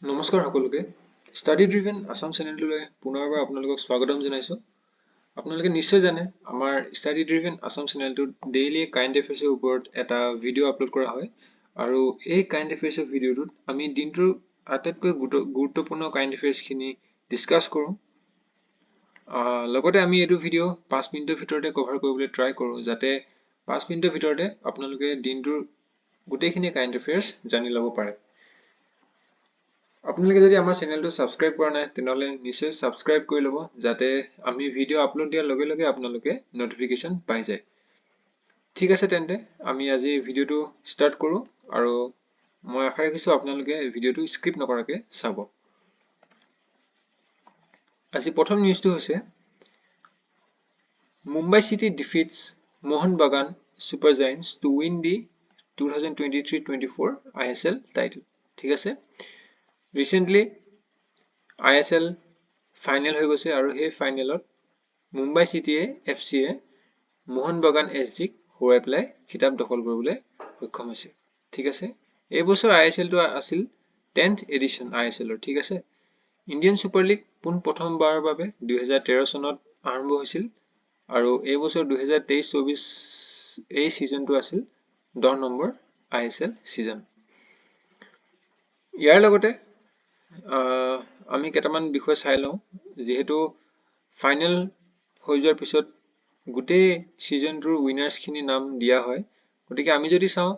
নমস্কাৰ সকলোকে study driven Assam চেনেলটোলৈ পুনৰবাৰ আপোনালোকক স্বাগতম জনাইছো। আপোনালোকে নিশ্চয় জানে আমাৰ ষ্টাডি ড্ৰিভেন আসাম চেনেলটোত ডেইলি কাৰেণ্ট এফেয়াৰ্ছৰ ওপৰত এটা ভিডিঅ' আপলোড কৰা হয় আৰু এই কাৰেণ্ট এফেয়াৰ্ছৰ ভিডিঅ'টোত আমি দিনটোৰ আটাইতকৈ গুৰুত্বপূৰ্ণ কাৰেণ্ট এফেয়াৰ্ছখিনি ডিছকাছ কৰোঁ। লগতে আমি এইটো ভিডিঅ' 5 মিনিটৰ ভিতৰতে কভাৰ কৰিবলৈ ট্ৰাই কৰোঁ যাতে 5 মিনিটৰ ভিতৰতে আপোনালোকে দিনটোৰ গোটেইখিনি কাৰেণ্ট এফেয়াৰ্ছ জানি ল'ব পাৰে। আপোনালোকে যদি আমাৰ চেনেলটো সাবস্ক্ৰাইব কৰা নাই তেনেহলে নিশ্চয় সাবস্ক্ৰাইব কৰি ল'ব যাতে আমি ভিডিঅ' আপলোড দিয়াৰ লগে লগে আপোনালোকে নটিফিকেশ্যন পাই যায়। ঠিক আছে তেন্তে আমি আজি ভিডিঅ'টো ষ্টাৰ্ট কৰোঁ আৰু মই আশা ৰাখিছোঁ আপোনালোকে ভিডিঅ'টো স্কিপ নকৰাকৈ চাব। আজি প্ৰথম নিউজটো হৈছে Mumbai city ডিফিটছ Mohan Bagan super Giants to win the 2023-24 ISL title. ঠিক আছে, ৰিচেণ্টলি ISL ফাইনেল হৈ গৈছে আৰু সেই ফাইনেলত মুম্বাই চিটিয়ে FC-য়ে মোহন বাগান SG-ক হৰুৱাই পেলাই খিতাপ দখল কৰিবলৈ সক্ষম হৈছে। ঠিক আছে, এই বছৰ ISL-টো আছিল 10th এডিশ্যন ISL-ৰ। ঠিক আছে, ইণ্ডিয়ান ছুপাৰ লীগ প্ৰথমবাৰৰ বাবে 2013 চনত আৰম্ভ হৈছিল আৰু এই বছৰ 2023-24 এই সিজনটো আছিল 10 নম্বৰ ISL সিজন। ইয়াৰ লগতে আমি কেইটামান বিষয় চাই লওঁ যেহেতু ফাইনেল হৈ যোৱাৰ পিছত গোটেই সিজনটোৰ উইনাৰ্ছখিনি নাম দিয়া হয়। গতিকে আমি যদি চাওঁ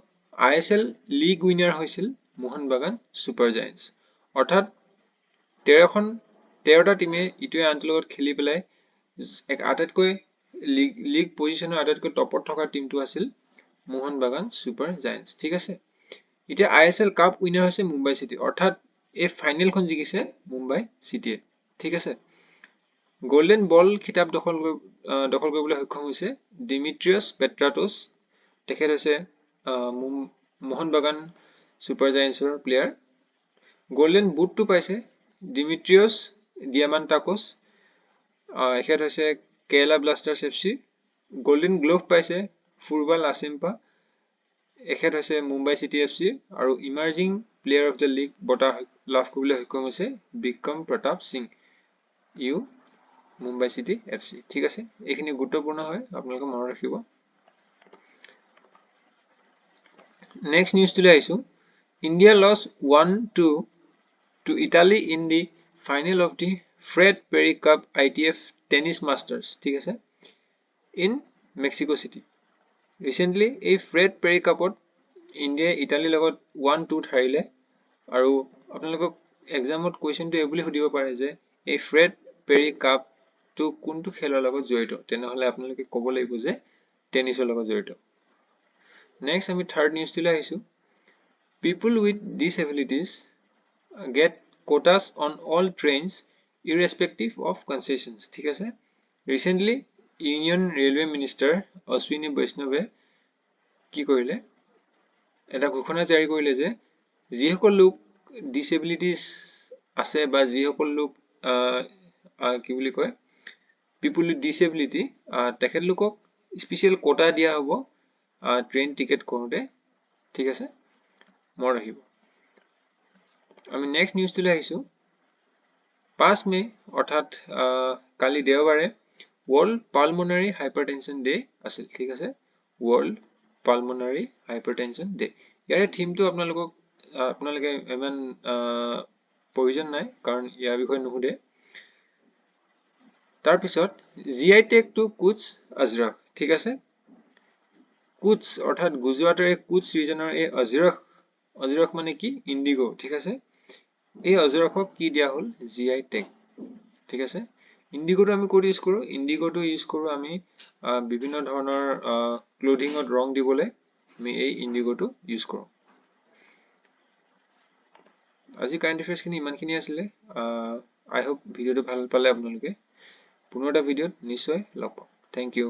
ISL লীগ উইনাৰ হৈছিল মোহন বাগান সুপাৰ জায়েন্টছ, অৰ্থাৎ 13টা টিমে ইটোৱে আনটোৰ লগত খেলি পেলাই এক আটাইতকৈ লীগ পজিশ্যনৰ আটাইতকৈ টপত থকা টিমটো আছিল মোহন বাগান সুপাৰ জায়েন্টছ। ঠিক আছে, এতিয়া ISL কাপ উইনাৰ হৈছে মুম্বাই চিটি, অৰ্থাৎ এই ফাইনেলখন জিকিছে মুম্বাই চিটিয়ে। ঠিক আছে, গোল্ডেন বল খিতাপ দখল কৰিবলৈ সক্ষম হৈছে ডিমিট্ৰিয়ছ পেট্ৰাটোছ। তেখেত হৈছে মোহন বাগান সুপাৰ জায়েন্টছৰ প্লেয়াৰ। গোল্ডেন বুটটো পাইছে ডিমিট্ৰিয়ছ ডিয়ামাণ্টাকোছ, এখেত হৈছে Kerala Blasters FC। Golden glove পাইছে ফুৰবাল আছিম্পা, এখেত হৈছে মুম্বাই চিটি FC আৰু emerging player of the league বঁটা লাভ কৰিবলৈ সক্ষম হৈছে বিক্ৰম প্ৰতাপ সিং, ইউ মুম্বাই চিটি FC। ঠিক আছে, এইখিনি গুৰুত্বপূৰ্ণ হয়, আপোনালোকে মনত ৰাখিব। নেক্সট নিউজটোলৈ আহিছোঁ। India loss 1-2 to Italy in the final of the Fred Perry Cup ITF tennis masters. ঠিক আছে, ইন মেক্সিকো চিটি। ৰিচেণ্টলি এই ফ্ৰেড পেৰি কাপত ইণ্ডিয়াই ইটালীৰ লগত 1-2 হাৰিলে আৰু আপোনালোকক এক্সামত কুৱেশ্যনটো এই বুলি সুধিব পাৰে যে এই ফ্ৰেড পেৰি কাপটো কোনটো খেলৰ লগত জড়িত, তেনেহ'লে আপোনালোকে ক'ব লাগিব যে টেনিছৰ লগত জড়িত। নেক্সট আমি থাৰ্ড নিউজটোলৈ আহিছোঁ। People with disabilities get quotas on all trains irrespective of concessions. ঠিক আছে, recently union railway minister Ashwini বৈষ্ণৱে কি কৰিলে, এটা ঘোষণা জাৰি কৰিলে যে যিসকল লোক ডিছেবিলিটিজ আছে বা যিসকল লোক কি বুলি কয় পিপুল উইথ ডিছেবিলিটি, তেখেতলোকক স্পেচিয়েল কোটা দিয়া হ'ব ট্ৰেইন টিকেট কৰোঁতে। ঠিক আছে, মনত ৰাখিব। আমি নেক্সট নিউজটোলৈ আহিছোঁ। 5 মে অৰ্থাৎ কালি দেওবাৰে ৱৰ্ল্ড পালমোনাৰী হাইপাৰটেনশ্যন ডে আছিল। ঠিক আছে, ৱৰ্ল্ড পালমোনাৰী হাইপাৰটেনশ্যন ডে। ইয়াৰে থিমটো আপোনালোকে ইমান প্ৰয়োজন নাই কাৰণ ইয়াৰ বিষয়ে নুসুধে। তাৰপিছত GI tag two Koch's Ajrakh. ঠিক আছে, কুটছ অৰ্থাৎ গুজৰাটৰ এই কুটছ ৰিজনৰ এই অজৰক মানে কি ইণ্ডিগো। ঠিক আছে, এই অজৰকক কি দিয়া হ'ল GI টেগ। ঠিক আছে, ইণ্ডিগোটো আমি ক'ত ইউজ কৰোঁ, ইণ্ডিগোটো ইউজ কৰোঁ আমি বিভিন্ন ধৰণৰ ক্লথিঙত ৰং দিবলৈ আমি এই ইণ্ডিগোটো ইউজ কৰোঁ। আজি কাৰেণ্ট এফেয়াৰ্ছখিনি ইমানখিনি আছিলে। আই হোপ ভিডিঅ'টো ভাল পালে আপোনালোকে। পুনৰ এটা ভিডিঅ'ত নিশ্চয় লগ পাম। Thank U.